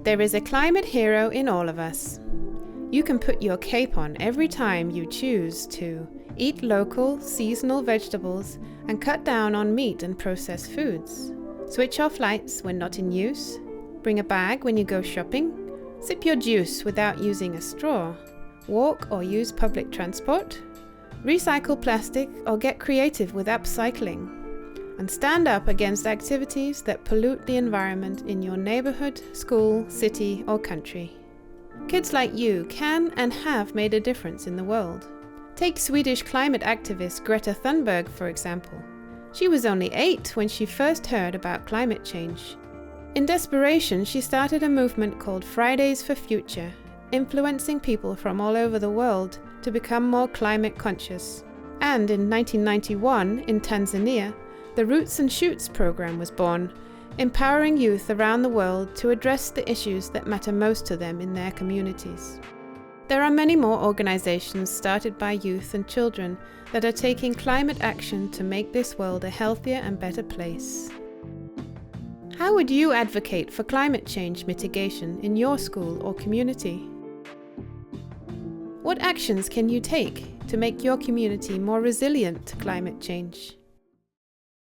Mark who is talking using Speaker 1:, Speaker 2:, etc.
Speaker 1: There is a climate hero in all of us. You can put your cape on every time you choose to eat local, seasonal vegetables and cut down on meat and processed foods. Switch off lights when not in use. Bring a bag when you go shopping. Sip your juice without using a straw. Walk or use public transport. Recycle plastic or get creative with upcycling. And stand up against activities that pollute the environment in your neighborhood, school, city, or country. Kids like you can and have made a difference in the world. Take Swedish climate activist Greta Thunberg, for example. She was only 8 when she first heard about climate change. In desperation, she started a movement called Fridays for Future, influencing people from all over the world to become more climate conscious. And in 1991, in Tanzania, the Roots and Shoots program was born, empowering youth around the world to address the issues that matter most to them in their communities. There are many more organizations started by youth and children that are taking climate action to make this world a healthier and better place. How would you advocate for climate change mitigation in your school or community? What actions can you take to make your community more resilient to climate change?